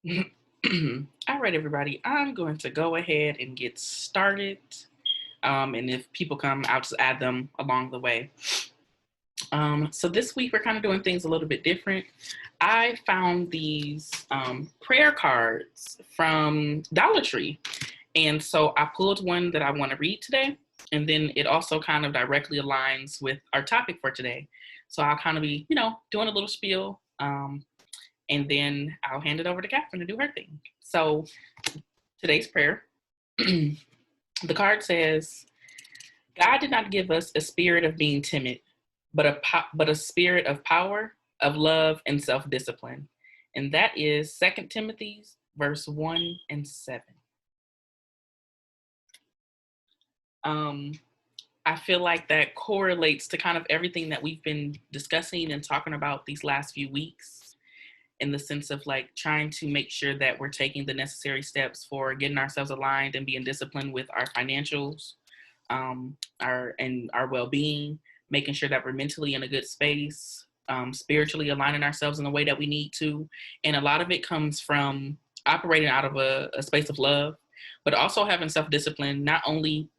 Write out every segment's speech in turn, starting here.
All right, everybody. I'm going to go ahead and get started. And if people come, I'll just add them along the way. So this week we're kind of doing things a little bit different. I found these prayer cards from Dollar Tree. And so I pulled one that I want to read today. And then it also kind of directly aligns with our topic for today. So I'll kind of be, doing a little spiel. And then I'll hand it over to Catherine to do her thing. So today's prayer, the card says, God did not give us a spirit of being timid, but a spirit of power, of love, and self-discipline. And that is 2 Timothy verse 1 and 7. I feel like that correlates to kind of everything that we've been discussing and talking about these last few weeks, in the sense of like trying to make sure that we're taking the necessary steps for getting ourselves aligned and being disciplined with our financials, our well-being, making sure that we're mentally in a good space, spiritually aligning ourselves in the way that we need to. And a lot of it comes from operating out of a space of love, but also having self-discipline, not only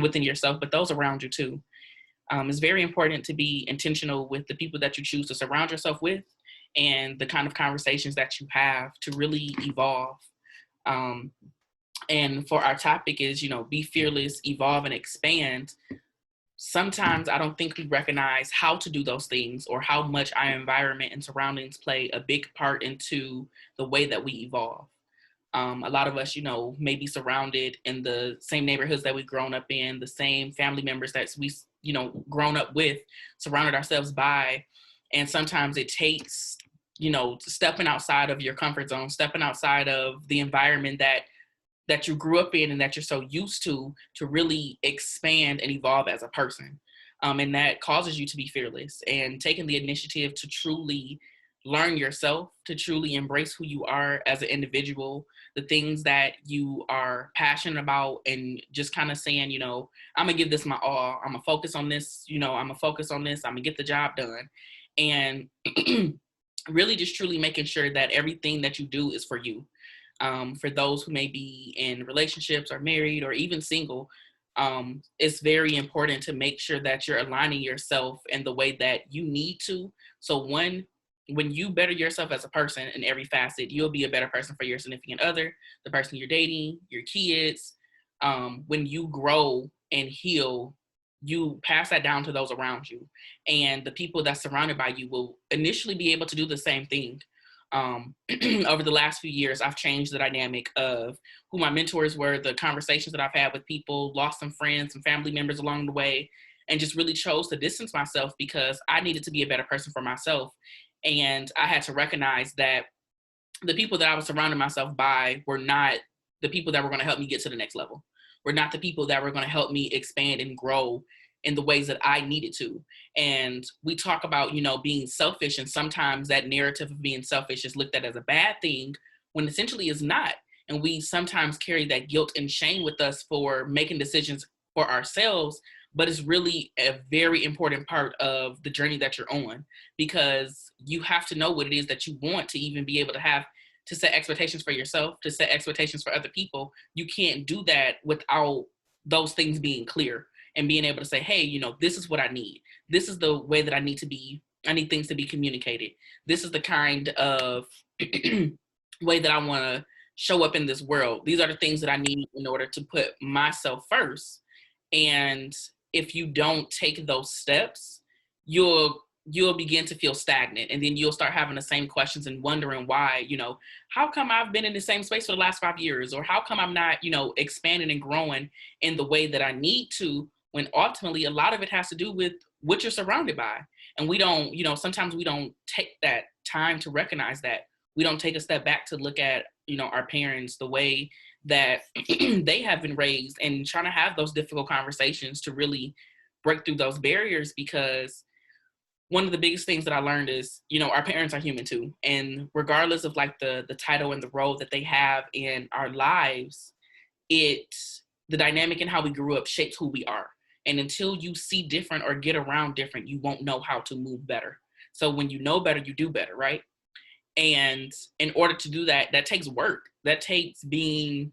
within yourself, but those around you too. It's very important to be intentional with the people that you choose to surround yourself with and the kind of conversations that you have to really evolve. And for our topic is, be fearless, evolve, and expand. Sometimes I don't think we recognize how to do those things or how much our environment and surroundings play a big part into the way that we evolve. A lot of us, may be surrounded in the same neighborhoods that we've grown up in, the same family members that we, grown up with, surrounded ourselves by. And sometimes it takes, stepping outside of your comfort zone, stepping outside of the environment that you grew up in and that you're so used to really expand and evolve as a person. And that causes you to be fearless and taking the initiative to truly learn yourself, to truly embrace who you are as an individual, the things that you are passionate about, and just kind of saying, I'm gonna give this my all. I'm gonna focus on this, I'm gonna focus on this. I'm gonna get the job done. And really just truly making sure that everything that you do is for you. For those who may be in relationships or married or even single, it's very important to make sure that you're aligning yourself in the way that you need to. So when you better yourself as a person in every facet, you'll be a better person for your significant other, the person you're dating, your kids. When you grow and heal, you pass that down to those around you. And the people that's surrounded by you will initially be able to do the same thing. Over the last few years, I've changed the dynamic of who my mentors were, the conversations that I've had with people, lost some friends and family members along the way, and just really chose to distance myself because I needed to be a better person for myself. And I had to recognize that the people that I was surrounding myself by were not the people that were going to help me get to the next level. Were not the people that were going to help me expand and grow in the ways that I needed to. And we talk about, being selfish, and sometimes that narrative of being selfish is looked at as a bad thing when essentially it's not. And we sometimes carry that guilt and shame with us for making decisions for ourselves, but it's really a very important part of the journey that you're on, because you have to know what it is that you want to even be able to set expectations for yourself, to set expectations for other people. You can't do that without those things being clear and being able to say, hey, this is what I need. This is the way that I need things to be communicated. This is the kind of way that I want to show up in this world. These are the things that I need in order to put myself first. And if you don't take those steps, you'll begin to feel stagnant, and then you'll start having the same questions and wondering why, how come I've been in the same space for the last 5 years, or how come I'm not, expanding and growing in the way that I need to, when ultimately a lot of it has to do with what you're surrounded by. And we don't, sometimes we don't take that time to recognize that. We don't take a step back to look at, our parents, the way that they have been raised, and trying to have those difficult conversations to really break through those barriers. Because one of the biggest things that I learned is, our parents are human too. And regardless of like the title and the role that they have in our lives, the dynamic and how we grew up shapes who we are. And until you see different or get around different, you won't know how to move better. So when you know better, you do better, right? And in order to do that, that takes work. That takes being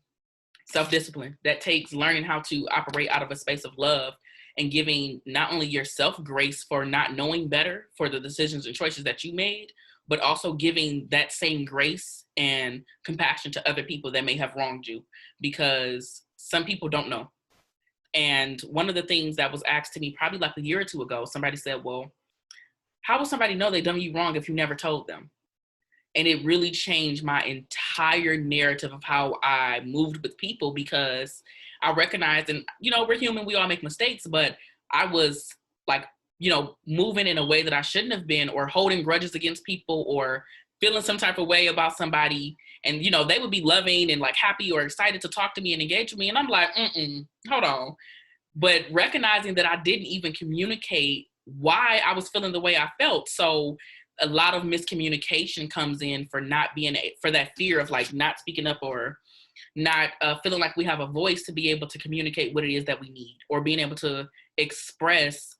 self-discipline. That takes learning how to operate out of a space of love and giving not only yourself grace for not knowing better for the decisions and choices that you made, but also giving that same grace and compassion to other people that may have wronged you, because some people don't know. And one of the things that was asked to me probably like a year or two ago, somebody said, well, how will somebody know they done you wrong if you never told them? And it really changed my entire narrative of how I moved with people, because I recognized, and we're human, we all make mistakes, but I was like, moving in a way that I shouldn't have been, or holding grudges against people, or feeling some type of way about somebody. And, they would be loving and like happy or excited to talk to me and engage with me. And I'm like, hold on. But recognizing that I didn't even communicate why I was feeling the way I felt. So a lot of miscommunication comes in for not being, for that fear of like not speaking up, or not feeling like we have a voice to be able to communicate what it is that we need, or being able to express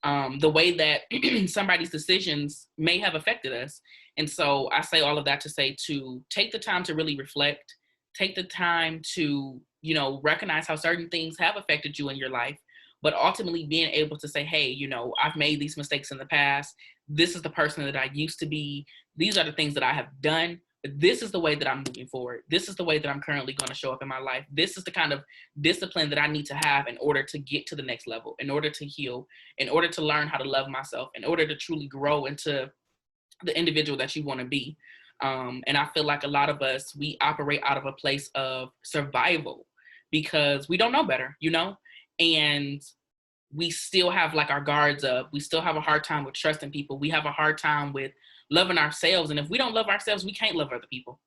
the way that somebody's decisions may have affected us. And so I say all of that to say, to take the time to really reflect, take the time to, recognize how certain things have affected you in your life, but ultimately being able to say, hey, I've made these mistakes in the past. This is the person that I used to be. These are the things that I have done. This is the way that I'm moving forward. This is the way that I'm currently going to show up in my life. This is the kind of discipline that I need to have in order to get to the next level, in order to heal, in order to learn how to love myself, in order to truly grow into the individual that you want to be. And I feel like a lot of us, we operate out of a place of survival because we don't know better, and we still have like our guards up. We still have a hard time with trusting people. We have a hard time with loving ourselves. And if we don't love ourselves, we can't love other people.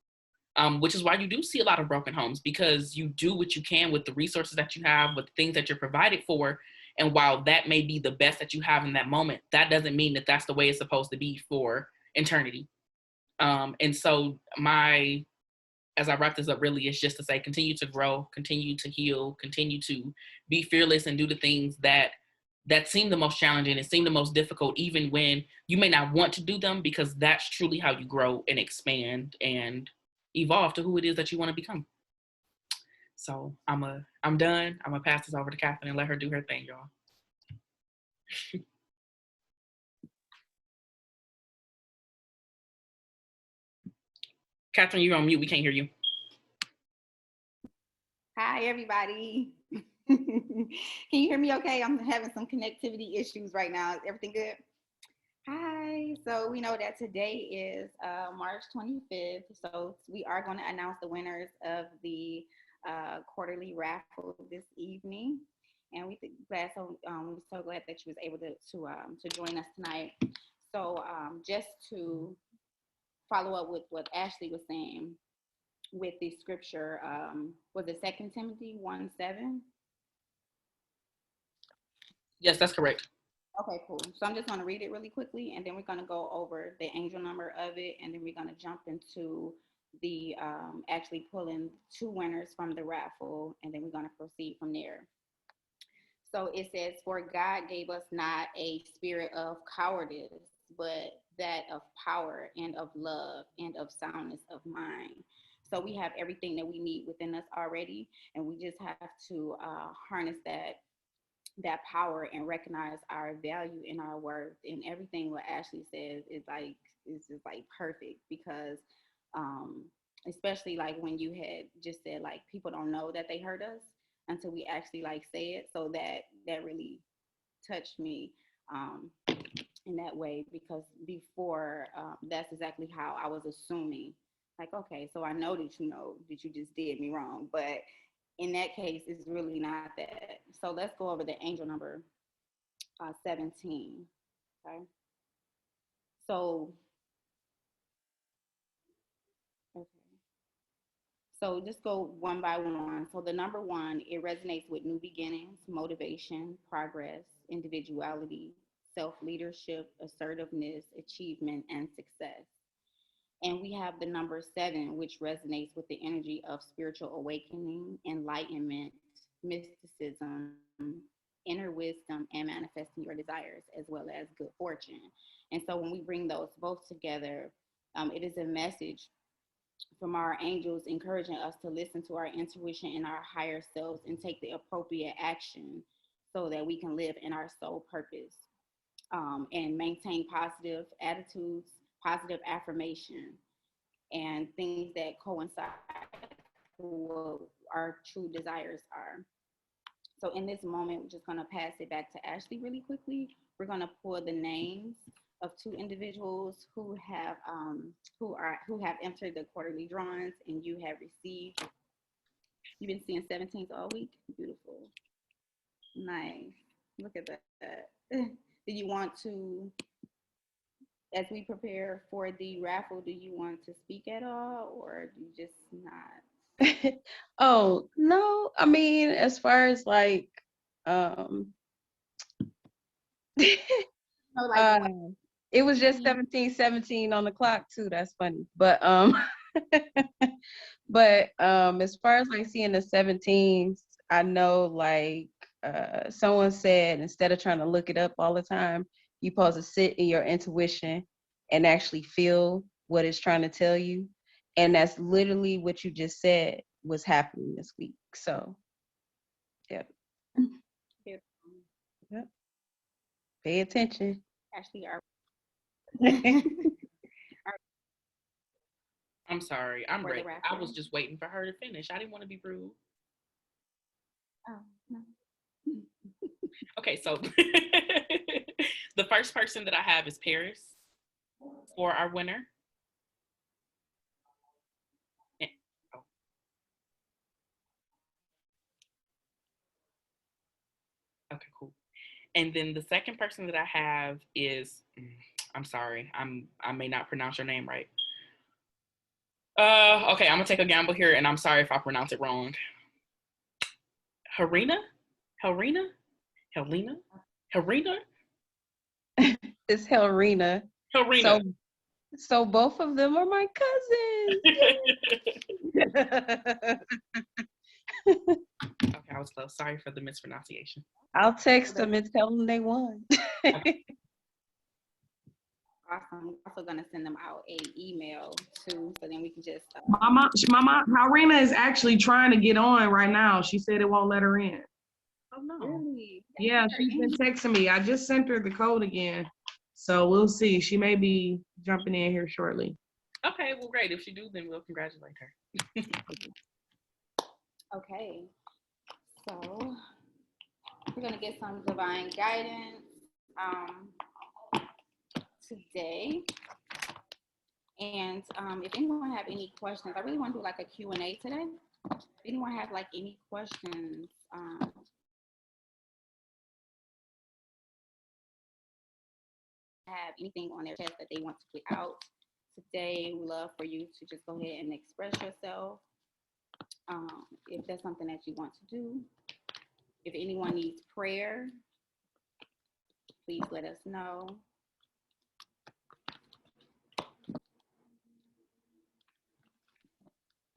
Which is why you do see a lot of broken homes, because you do what you can with the resources that you have, with the things that you're provided for. And while that may be the best that you have in that moment, that doesn't mean that that's the way it's supposed to be for eternity. And so as I wrap this up, really, it's just to say, continue to grow, continue to heal, continue to be fearless, and do the things that seem the most challenging and seem the most difficult, even when you may not want to do them, because that's truly how you grow and expand and evolve to who it is that you want to become. So I'm done. I'm gonna pass this over to Catherine and let her do her thing, y'all. Catherine, you're on mute. We can't hear you. Hi, everybody. Can you hear me okay? I'm having some connectivity issues right now. Is everything good? Hi. So we know that today is March 25th. So we are going to announce the winners of the quarterly raffle this evening. And we're so glad that you was able to join us tonight. So just to follow up with what Ashley was saying, with the scripture, was it 2 Timothy 1:7? Yes, that's correct. Okay, cool. So I'm just going to read it really quickly, and then we're going to go over the angel number of it, and then we're going to jump into the actually pulling two winners from the raffle, and then we're going to proceed from there. So it says, "For God gave us not a spirit of cowardice, but that of power and of love and of soundness of mind." So we have everything that we need within us already, and we just have to harness that power and recognize our value and our worth. And everything what Ashley says is just like perfect, because especially like when you had just said like people don't know that they hurt us until we actually like say it. So that really touched me in that way, because before that's exactly how I was assuming, like, okay, so I know that you know that you just did me wrong, but in that case it's really not that. So let's go over the angel number 17. Okay, so okay, so just go one by one. So the number one, it resonates with new beginnings, motivation, progress, individuality, self leadership, assertiveness, achievement, and success. And we have the number 7, which resonates with the energy of spiritual awakening, enlightenment, mysticism, inner wisdom, and manifesting your desires, as well as good fortune. And so when we bring those both together, It is a message from our angels encouraging us to listen to our intuition and our higher selves and take the appropriate action so that we can live in our soul purpose, and maintain positive attitudes, positive affirmation, and things that coincide with what our true desires are. So in this moment, we're just going to pass it back to Ashley really quickly. We're going to pull the names of two individuals who have entered the quarterly drawings, and you have received. You've been seeing 17s all week. Beautiful, nice. Look at that. Do you want to, as we prepare for the raffle, do you want to speak at all, or do you just not? Oh, no. I mean, as far as like, um, No, like it was just 17:17 on the clock too. That's funny. But but as far as like seeing the 17s, I know like someone said instead of trying to look it up all the time, you supposed to sit in your intuition and actually feel what it's trying to tell you. And that's literally what you just said was happening this week. So yeah. Yep. Pay attention. Ashley, are I'm sorry. I'm for the ready. I was raffle? just waiting for her to finish. I didn't want to be rude. Oh, no. Okay, so the first person that I have is Paris for our winner. Oh, okay, cool. And then the second person that I have is, I'm sorry, I may not pronounce your name right. Okay, I'm gonna take a gamble here, and I'm sorry if I pronounce it wrong. Harina, Helena, Helena, Harina, It's Helrina. Helena. So so both of them are my cousins. Okay, I was close. Sorry for the mispronunciation. I'll text them and tell them they won. Awesome. We're also gonna send them out a email too, so then we can just. Mama, Harina is actually trying to get on right now. She said it won't let her in. Oh no. Really? Yeah, she's been texting me. I just sent her the code again. So we'll see. She may be jumping in here shortly. Okay, well, great. If she do, then we'll congratulate her. Okay. So we're gonna get some divine guidance today. And if anyone have any questions, I really want to do like a Q&A today. If anyone have like any questions, have anything on their chest that they want to get out today, we love for you to just go ahead and express yourself. If that's something that you want to do. If anyone needs prayer, please let us know.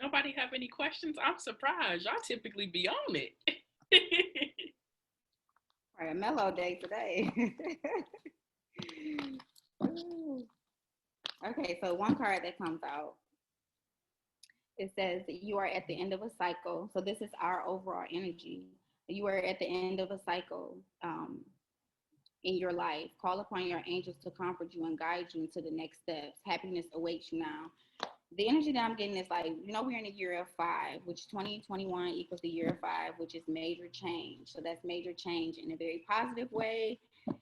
Nobody have any questions? I'm surprised. Y'all typically be on it. All right, a mellow day today. Okay, so one card that comes out, it says you are at the end of a cycle. So this is our overall energy. You are at the end of a cycle in your life. Call upon your angels to comfort you and guide you into the next steps. Happiness awaits you now. The energy that I'm getting is like, we're in the year of 5, which 2021 equals the year of 5, which is major change. So that's major change in a very positive way.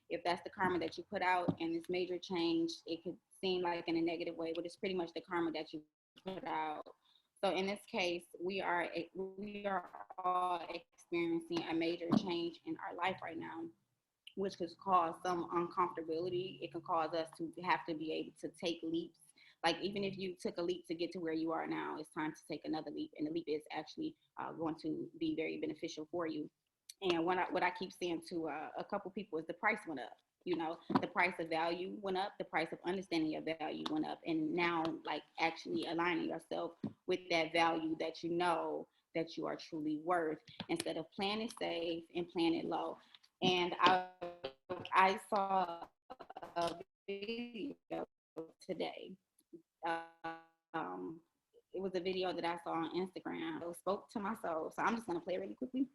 If that's the karma that you put out, and this major change, it could seem like in a negative way, but it's pretty much the karma that you put out. So in this case, we are all experiencing a major change in our life right now, which could cause some uncomfortability. It can cause us to have to be able to take leaps. Like even if you took a leap to get to where you are now, it's time to take another leap, and the leap is actually going to be very beneficial for you. And what I keep saying to a couple people is the price went up. The price of value went up, the price of understanding your value went up, and now like actually aligning yourself with that value that that you are truly worth, instead of playing it safe and playing it low. And I saw a video today um, it was a video that I saw on Instagram. It spoke to my soul. So I'm just gonna play it really quickly.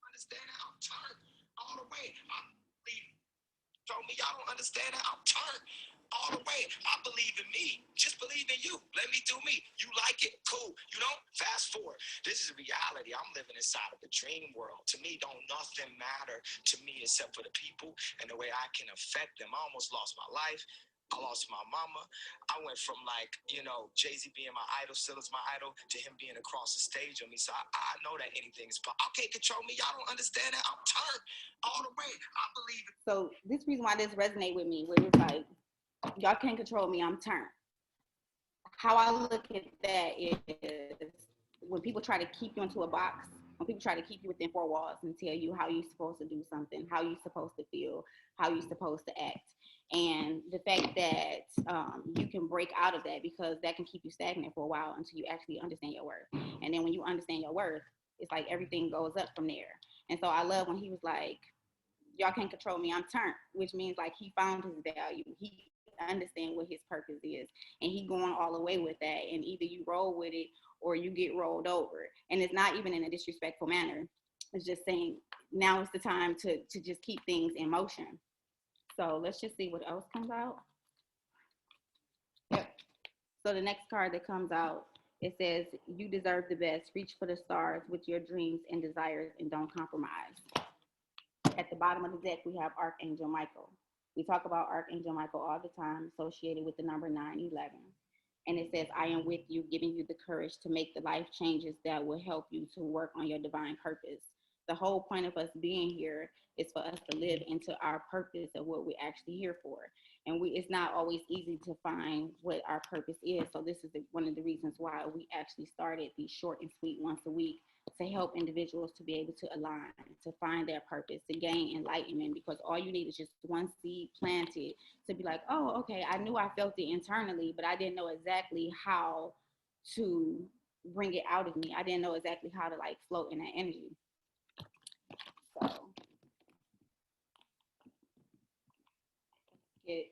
Understand how I'm turned all the way. I believe. Told me y'all don't understand how I'm turned all the way. I believe in me. Just believe in you. Let me do me. You like it? Cool. You don't? Fast forward. This is reality. I'm living inside of a dream world. To me, don't nothing matter to me except for the people and the way I can affect them. I almost lost my life. I lost my mama. I went from like, Jay-Z being my idol, still is my idol, to him being across the stage on me. So I know that anything is possible. I can't control me. Y'all don't understand that. I'm turned all the way. I believe it. So this reason why this resonate with me, where it's like, y'all can't control me, I'm turned. How I look at that is when people try to keep you into a box, when people try to keep you within four walls and tell you how you're supposed to do something, how you're supposed to feel, how you're supposed to act. And the fact that you can break out of that, because that can keep you stagnant for a while until you actually understand your worth. And then when you understand your worth, it's like everything goes up from there. And so I love when he was like, y'all can't control me, I'm turned, which means like he found his value. He understand what his purpose is, and he going all the way with that. And either you roll with it or you get rolled over. And it's not even in a disrespectful manner. It's just saying now is the time to just keep things in motion. So let's just see what else comes out. Yep. So the next card that comes out, it says, you deserve the best. Reach for the stars with your dreams and desires and don't compromise. At the bottom of the deck, we have Archangel Michael. We talk about Archangel Michael all the time, associated with the number 911. And it says, I am with you, giving you the courage to make the life changes that will help you to work on your divine purpose. The whole point of us being here is for us to live into our purpose of what we're actually here for. And it's not always easy to find what our purpose is. So this is one of the reasons why we actually started these short and sweet once a week, to help individuals to be able to align, to find their purpose, to gain enlightenment, because all you need is just one seed planted to be like, oh, okay, I knew I felt it internally, but I didn't know exactly how to bring it out of me. I didn't know exactly how to like float in that energy. So excuse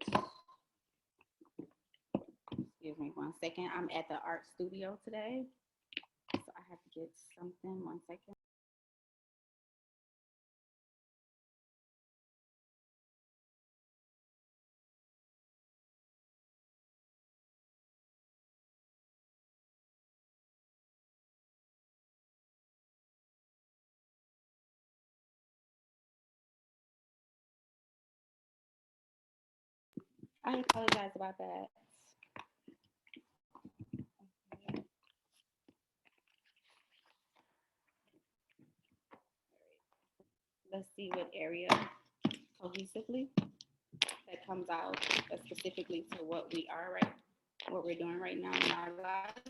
me 1 second. I'm at the art studio today, so I have to get something. 1 second. I apologize about that. Let's see what area cohesively that comes out specifically to what we're doing right now in our lives.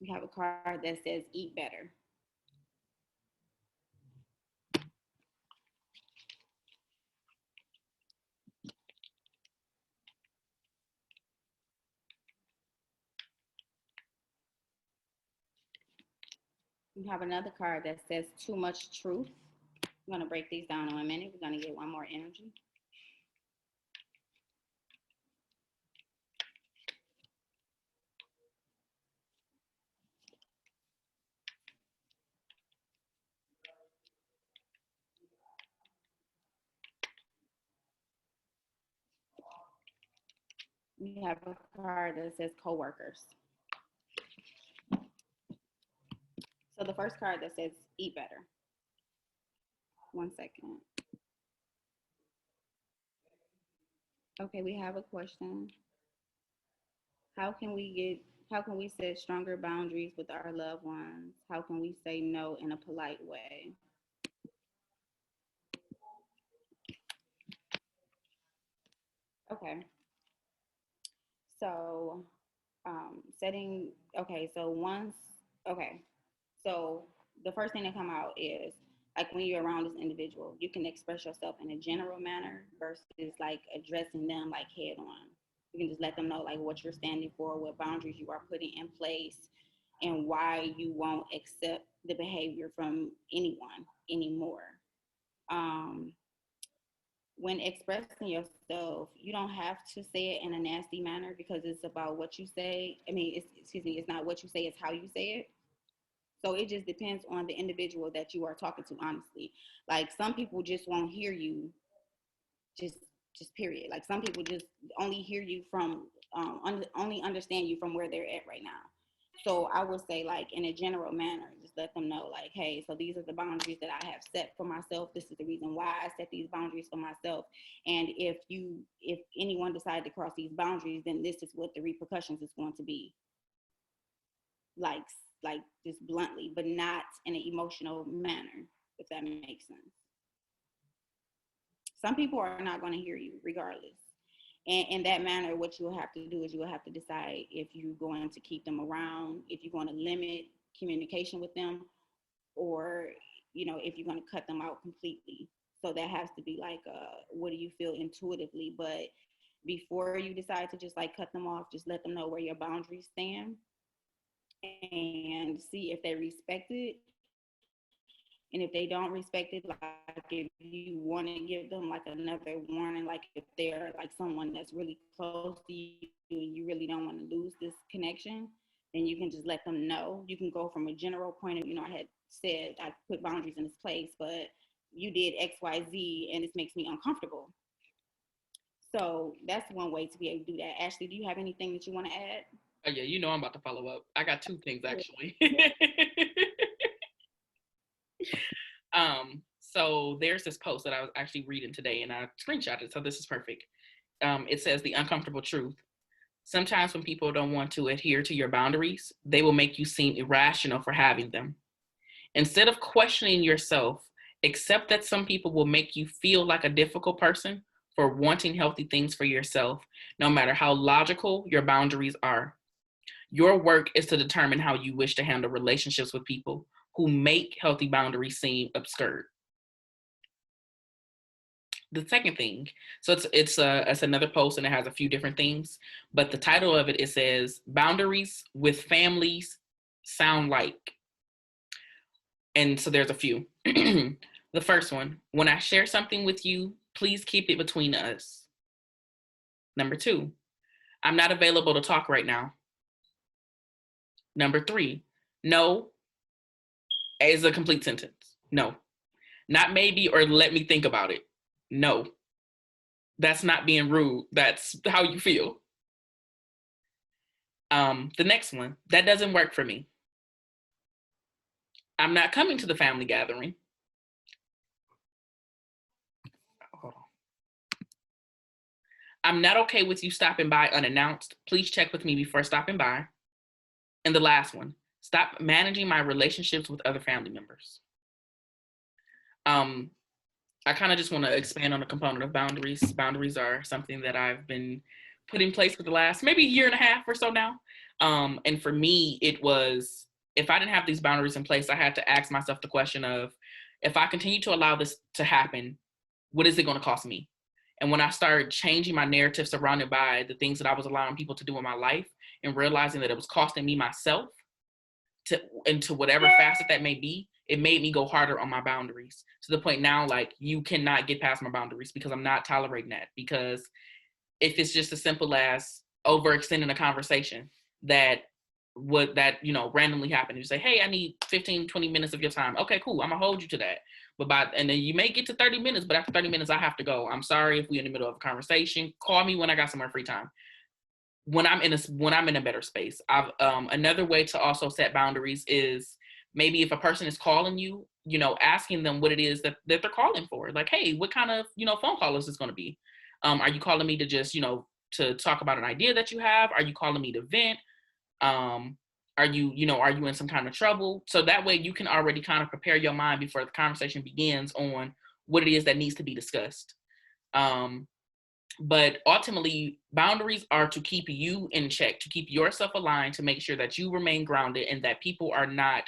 We have a card that says eat better. We have another card that says too much truth. I'm going to break these down in a minute. We're going to get one more energy. We have a card that says coworkers. So the first card that says eat better. 1 second. Okay, we have a question. How can we How can we set stronger boundaries with our loved ones? How can we say no in a polite way? Okay. So, setting, okay, so once, okay, so the first thing that come out is like when you're around this individual, you can express yourself in a general manner versus like addressing them like head on. You can just let them know like what you're standing for, what boundaries you are putting in place, and why you won't accept the behavior from anyone anymore. Um, when expressing yourself, you don't have to say it in a nasty manner because it's about what you say. I mean, excuse me, it's not what you say, it's how you say it. So it just depends on the individual that you are talking to, honestly. Like some people just won't hear you, just just period. Like some people just only hear you from only understand you from where they're at right now. So I would say, like in a general manner, just let them know, like, hey, so these are the boundaries that I have set for myself. This is the reason why I set these boundaries for myself. And if anyone decides to cross these boundaries, then this is what the repercussions is going to be. Like, like just bluntly, but not in an emotional manner, if that makes sense. Some people are not going to hear you regardless. And in that manner, what you will have to do is you will have to decide if you're going to keep them around, if you're going to limit communication with them, or if you're going to cut them out completely. So that has to be like, what do you feel intuitively? But before you decide to just like cut them off, just let them know where your boundaries stand and see if they respect it. And if they don't respect it, like if you want to give them like another warning, like if they're like someone that's really close to you and you really don't want to lose this connection, then you can just let them know. You can go from a general point of, I had said I put boundaries in this place, but you did X, Y, Z, and this makes me uncomfortable. So that's one way to be able to do that. Ashley, do you have anything that you want to add? Oh yeah, I'm about to follow up. I got two things actually. So there's this post that I was actually reading today and I screenshotted it, so this is perfect. It says the uncomfortable truth. Sometimes when people don't want to adhere to your boundaries, they will make you seem irrational for having them. Instead of questioning yourself, accept that some people will make you feel like a difficult person for wanting healthy things for yourself, no matter how logical your boundaries are. Your work is to determine how you wish to handle relationships with people who make healthy boundaries seem absurd. The second thing, so it's another post and it has a few different things, but the title of it says boundaries with families sound like, and so there's a few. The first one, when I share something with you, please keep it between us. Number 2, I'm not available to talk right now. Number 3, no is a complete sentence. No, not maybe or let me think about it. No, that's not being rude. That's how you feel. The next one, that doesn't work for me. I'm not coming to the family gathering. Hold on. I'm not okay with you stopping by unannounced. Please check with me before stopping by. And the last one, stop managing my relationships with other family members. I kind of just want to expand on the component of boundaries. Boundaries are something that I've been put in place for the last maybe year and a half or so now. And for me, it was, if I didn't have these boundaries in place, I had to ask myself the question of, if I continue to allow this to happen, what is it going to cost me? And when I started changing my narrative surrounded by the things that I was allowing people to do in my life and realizing that it was costing me myself into whatever facet that may be, it made me go harder on my boundaries to the point now, like, you cannot get past my boundaries because I'm not tolerating that. Because if it's just as simple as overextending a conversation that randomly happen, you say, hey, I need 15, 20 minutes of your time. Okay, cool. I'm gonna hold you to that. And then you may get to 30 minutes, but after 30 minutes, I have to go. I'm sorry if we're in the middle of a conversation. Call me when I got some more free time. When I'm in a better space. Another way to also set boundaries is maybe if a person is calling you, asking them what it is that they're calling for. Like, hey, what kind of, phone call is this going to be? Are you calling me to just, to talk about an idea that you have? Are you calling me to vent? Are you in some kind of trouble? So that way you can already kind of prepare your mind before the conversation begins on what it is that needs to be discussed. But ultimately, boundaries are to keep you in check, to keep yourself aligned, to make sure that you remain grounded and that people are not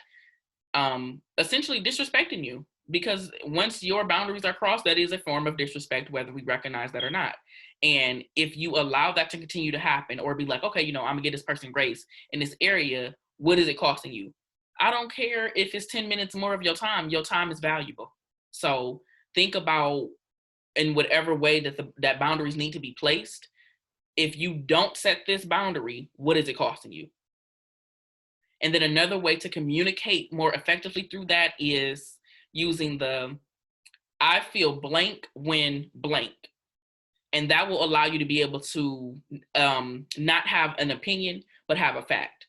essentially disrespecting you. Because once your boundaries are crossed, that is a form of disrespect, whether we recognize that or not. And if you allow that to continue to happen, or be like, okay, I'm gonna give this person grace in this area, what is it costing you? I don't care if it's 10 minutes more of your time is valuable. So think about, in whatever way that boundaries need to be placed, if you don't set this boundary, what is it costing you? And then another way to communicate more effectively through that is using the I feel blank when blank. And that will allow you to be able to not have an opinion, but have a fact.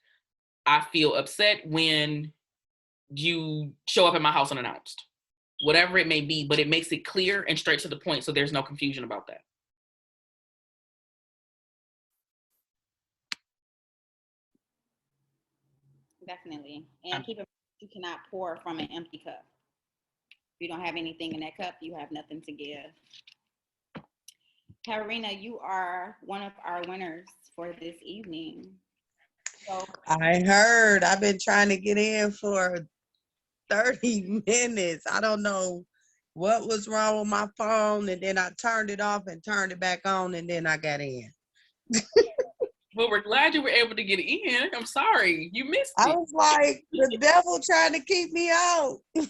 I feel upset when you show up at my house unannounced. Whatever it may be, but it makes it clear and straight to the point, so there's no confusion about that. Definitely. And keep in mind, you cannot pour from an empty cup. If you don't have anything in that cup, you have nothing to give. Karina, you are one of our winners for this evening. So I heard. I've been trying to get in for 30 minutes. I don't know what was wrong with my phone, and then I turned it off and turned it back on, and then I got in. Well, we're glad you were able to get in. I'm sorry you missed it. I was like, the devil trying to keep me out. Well,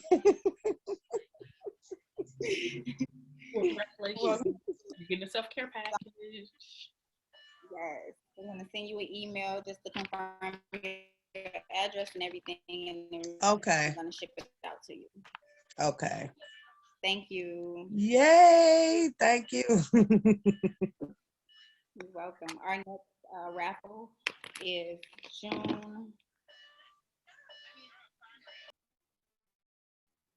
congratulations. You're getting a self-care package. yes, we're gonna send you an email just to confirm your address and everything, and then Okay. we're gonna ship it out to you. Okay. Thank you. Yay. Thank you. You're welcome. Our next raffle is June.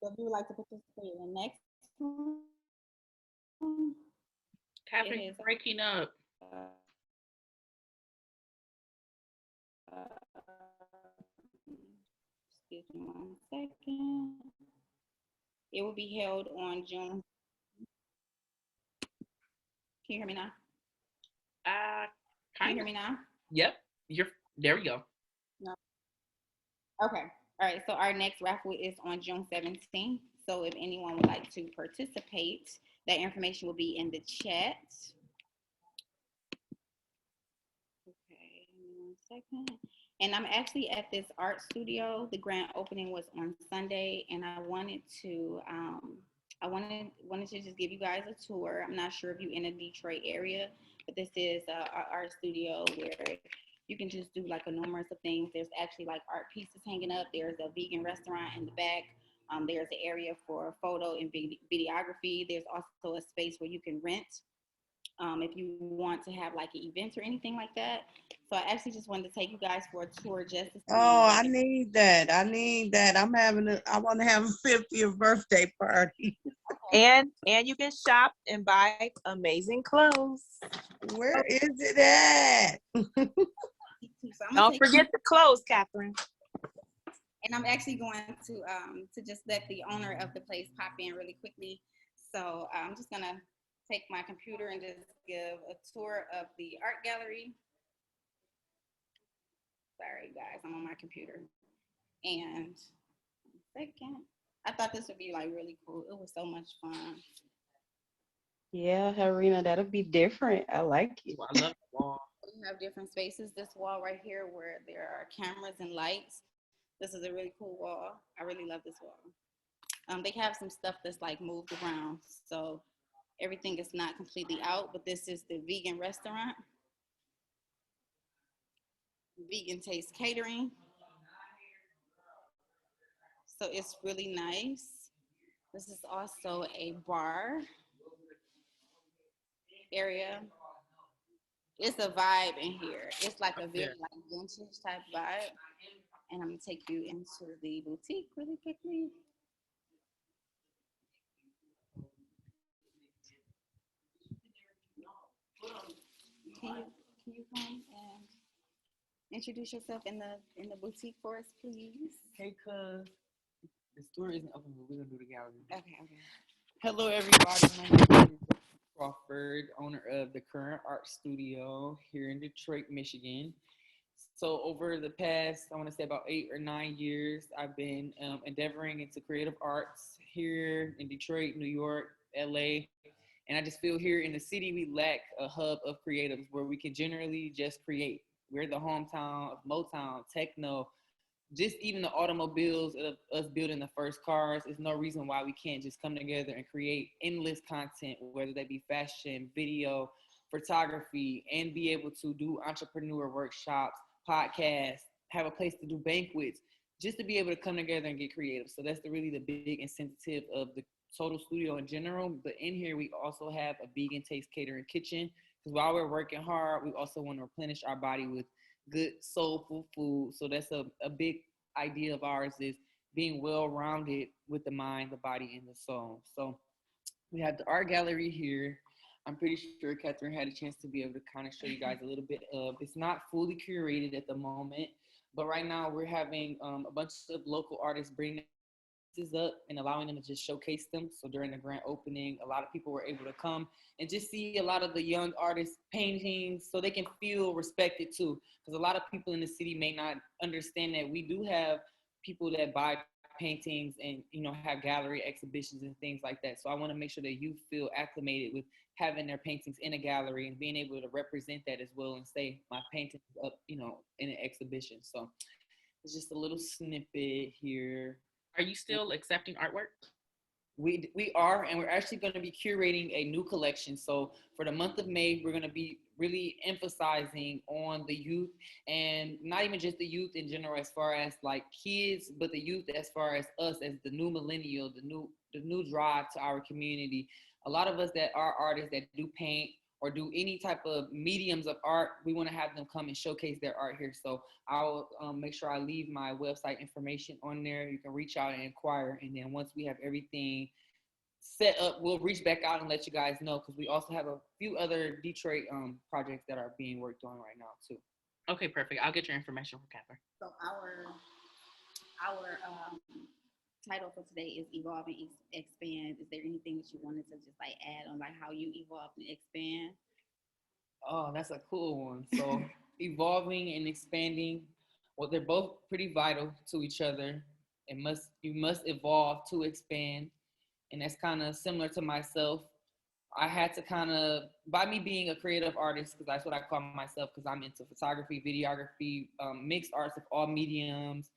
So if you would like to participate in the next one, Catherine, you're breaking up. Excuse me 1 second. It will be held on June. Can you hear me now? Can you hear me now? Yep. There we go. No. Okay. All right. So our next raffle is on June 17th. So if anyone would like to participate, that information will be in the chat. Okay. 1 second. And I'm actually at this art studio. The grand opening was on Sunday, and I wanted to just give you guys a tour. I'm not sure if you're in the Detroit area, but this is our art studio where you can just do like a numerous of things. There's actually like art pieces hanging up. There's a vegan restaurant in the back. There's an area for photo and videography. There's also a space where you can rent if you want to have like an event or anything like that. So I actually just wanted to take you guys for a tour just to see. Oh, I need that. I want to have a 50th birthday party. And you can shop and buy amazing clothes. Where is it at? Don't forget the clothes, Catherine. And I'm actually going to just let the owner of the place pop in really quickly. So I'm just gonna take my computer and just give a tour of the art gallery. Sorry guys, I'm on my computer. And 1 second. I thought this would be like really cool. It was so much fun. Yeah, Harina, that'll be different. I like it. I love the wall. We have different spaces. This wall right here where there are cameras and lights. This is a really cool wall. I really love this wall. They have some stuff that's like moved around. So everything is not completely out, but this is the vegan restaurant. Vegan Taste Catering. So it's really nice. This is also a bar area. It's a vibe in here. It's like a very like vintage type vibe. And I'm gonna take you into the boutique really quickly. Can you come and introduce yourself in the boutique for us, please? Okay, cuz the store isn't open, but we're gonna do the gallery. Okay. Hello, everybody. My name is Crawford, owner of the Current Art Studio here in Detroit, Michigan. So over the past, I want to say about 8 or 9 years, I've been endeavoring into creative arts here in Detroit, New York, LA. And I just feel here in the city, we lack a hub of creatives where we can generally just create. We're the hometown of Motown, techno, just even the automobiles of us building the first cars. There's no reason why we can't just come together and create endless content, whether that be fashion, video, photography, and be able to do entrepreneur workshops, podcasts, have a place to do banquets, just to be able to come together and get creative. So that's really the big incentive of the total studio in general. But in here, we also have a vegan taste catering kitchen, because while we're working hard, we also want to replenish our body with good soulful food. So that's a big idea of ours, is being well-rounded with the mind, the body, and the soul. So we have the art gallery here. I'm pretty sure Catherine had a chance to be able to kind of show you guys a little bit of. It's not fully curated at the moment, but right now we're having a bunch of local artists bring pieces up and allowing them to just showcase them. So during the grand opening, a lot of people were able to come and just see a lot of the young artists' paintings, so they can feel respected too. Because a lot of people in the city may not understand that we do have people that buy paintings and have gallery exhibitions and things like that. So I want to make sure that you feel acclimated with having their paintings in a gallery and being able to represent that as well and say my painting is up in an exhibition. So it's just a little snippet here. Are you still accepting artwork? We are, and we're actually going to be curating a new collection. So for the month of May, we're going to be really emphasizing on the youth, and not even just the youth in general, as far as like kids, but the youth as far as us as the new millennial, the new drive to our community. A lot of us that are artists that do paint or do any type of mediums of art, we want to have them come and showcase their art here. So I'll make sure I leave my website information on there. You can reach out and inquire. And then once we have everything set up, we'll reach back out and let you guys know, because we also have a few other Detroit projects that are being worked on right now too. Okay, perfect. I'll get your information from Catherine. So our title for today is Evolve and Expand. Is there anything that you wanted to just like add on, like how you evolve and expand? Oh, that's a cool one. So evolving and expanding, well, they're both pretty vital to each other. You must evolve to expand. And that's kind of similar to myself. I had to kind of, by me being a creative artist, because that's what I call myself, because I'm into photography, videography, mixed arts of all mediums,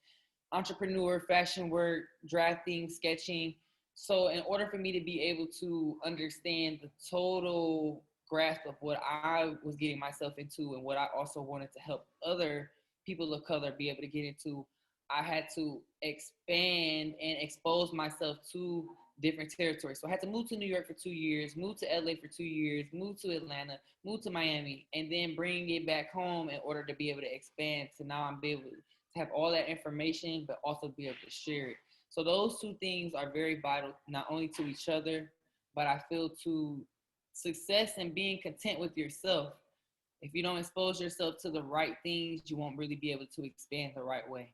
entrepreneur, fashion work, drafting, sketching. So in order for me to be able to understand the total grasp of what I was getting myself into and what I also wanted to help other people of color be able to get into, I had to expand and expose myself to different territories. So I had to move to New York for 2 years, move to LA for 2 years, move to Atlanta, move to Miami, and then bring it back home in order to be able to expand. So now I'm able to have all that information, but also be able to share it. So those two things are very vital, not only to each other, but I feel to success and being content with yourself. If you don't expose yourself to the right things, you won't really be able to expand the right way.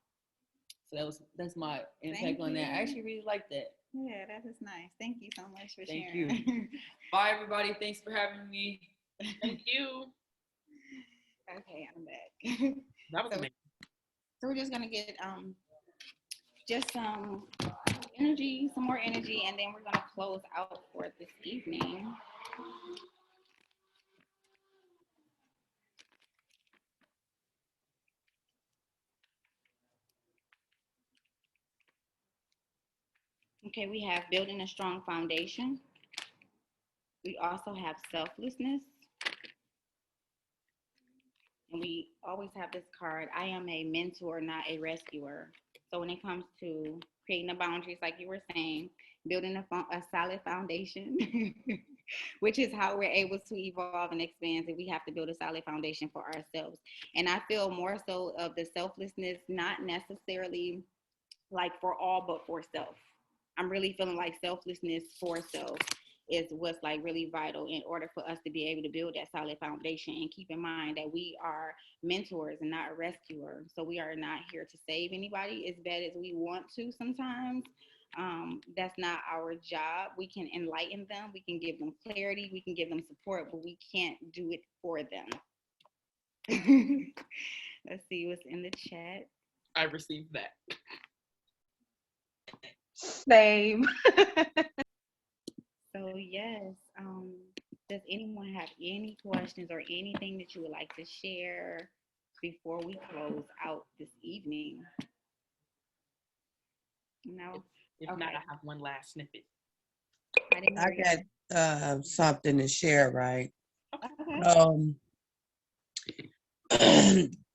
So that's my impact on that. I actually really like that. Yeah, that is nice. Thank you so much for Thank sharing. you. Bye, everybody. Thanks for having me. Thank you. Okay, I'm back. That was amazing. So we're just gonna get just some energy, some more energy, and then we're gonna close out for this evening. Okay, we have building a strong foundation. We also have selflessness. And we always have this card, I am a mentor, not a rescuer. So when it comes to creating the boundaries, like you were saying, building a solid foundation, which is how we're able to evolve and expand. And we have to build a solid foundation for ourselves. And I feel more so of the selflessness, not necessarily like for all, but for self. I'm really feeling like selflessness for self. is what's like really vital in order for us to be able to build that solid foundation. And keep in mind that we are mentors and not a rescuer. So we are not here to save anybody as bad as we want to sometimes. That's not our job. We can enlighten them, we can give them clarity, we can give them support, but we can't do it for them. Let's see what's in the chat. I received that. Same. So yes, does anyone have any questions or anything that you would like to share before we close out this evening? No, If Okay. not, I have one last snippet. I didn't I hear you. got something to share, right? Okay.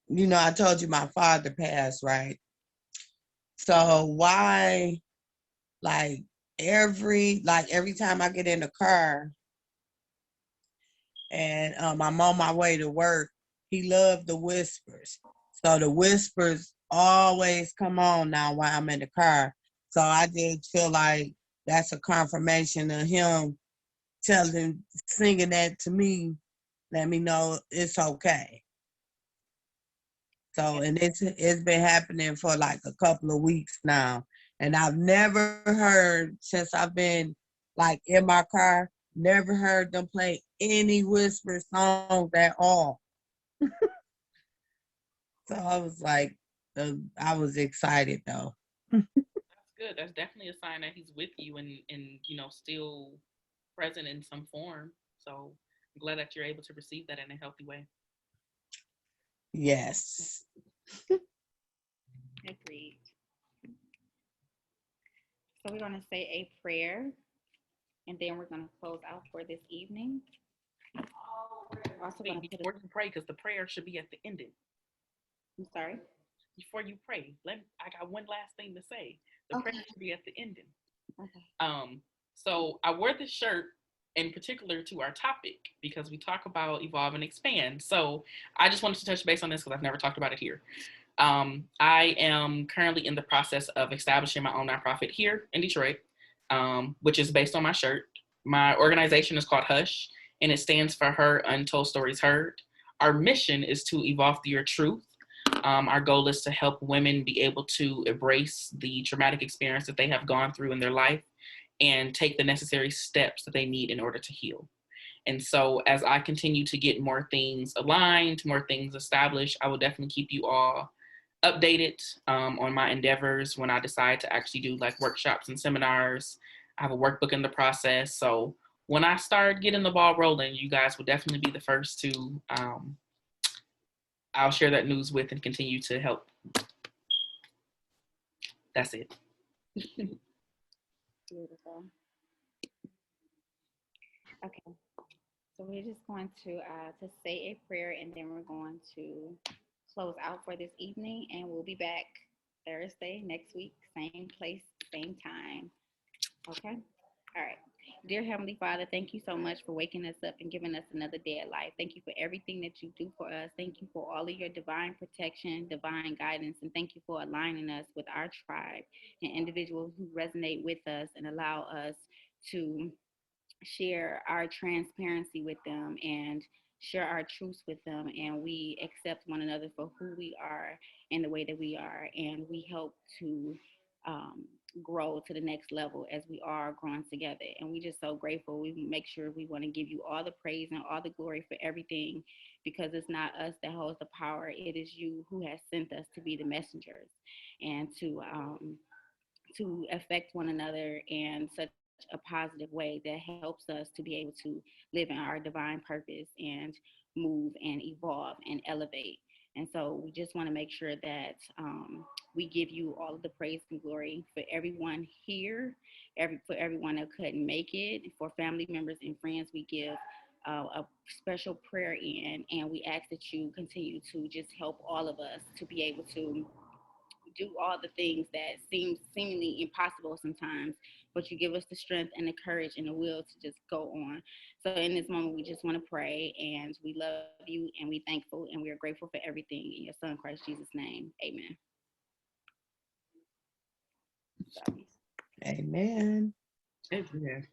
You know, I told you my father passed, right? So why, like every time I get in the car and I'm on my way to work, he loved the whispers. So the whispers always come on now while I'm in the car. So I just feel like that's a confirmation of him singing that to me, let me know it's okay. So, and it's been happening for like a couple of weeks now. And I've never heard, since I've been like in my car, never heard them play any whisper songs at all. So I was like, I was excited though. That's good. That's definitely a sign that he's with you and still present in some form. So I'm glad that you're able to receive that in a healthy way. Yes. Agreed. So we're going to say a prayer, and then we're going to close out for this evening. Also going to put Before you pray, because the prayer should be at the ending. I'm sorry. Before you pray, I got one last thing to say. The prayer should be at the ending. Okay. So I wore this shirt in particular to our topic because we talk about evolve and expand. So I just wanted to touch base on this because I've never talked about it here. I am currently in the process of establishing my own nonprofit here in Detroit, which is based on my shirt. My organization is called Hush, and it stands for Her Untold Stories Heard. Our mission is to evolve through your truth. Our goal is to help women be able to embrace the traumatic experience that they have gone through in their life and take the necessary steps that they need in order to heal. And so as I continue to get more things aligned, more things established, I will definitely keep you all updated on my endeavors when I decide to actually do like workshops and seminars. I have a workbook in the process. So when I start getting the ball rolling, you guys will definitely be the first to, I'll share that news with and continue to help. That's it. Beautiful. Okay. So we're just going to say a prayer, and then we're going to close out for this evening, and we'll be back Thursday next week, same place, same time. Okay? All right. Dear Heavenly Father, thank you so much for waking us up and giving us another day of life. Thank you for everything that you do for us. Thank you for all of your divine protection, divine guidance, and thank you for aligning us with our tribe and individuals who resonate with us and allow us to share our transparency with them and share our truths with them, and we accept one another for who we are and the way that we are, and we help to grow to the next level as we are growing together. And we just so grateful. We make sure we want to give you all the praise and all the glory for everything, because it's not us that holds the power. It is you who has sent us to be the messengers and to affect one another in such a positive way that helps us to be able to live in our divine purpose and move and evolve and elevate. And so we just want to make sure that we give you all of the praise and glory for everyone here, for everyone that couldn't make it, for family members and friends. We give a special prayer in, and we ask that you continue to just help all of us to be able to do all the things that seem seemingly impossible sometimes, but you give us the strength and the courage and the will to just go on. So in this moment, we just want to pray, and we love you, and we're thankful, and we are grateful for everything in your son, Christ Jesus' name. Amen. Amen. Amen.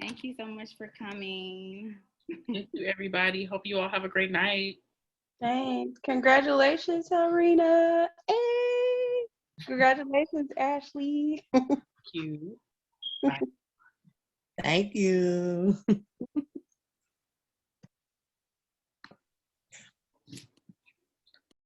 Thank you so much for coming. Thank you, everybody. Hope you all have a great night. Thanks. Congratulations, Sarina. Hey. Congratulations, Ashley. Thank you. Bye. Thank you.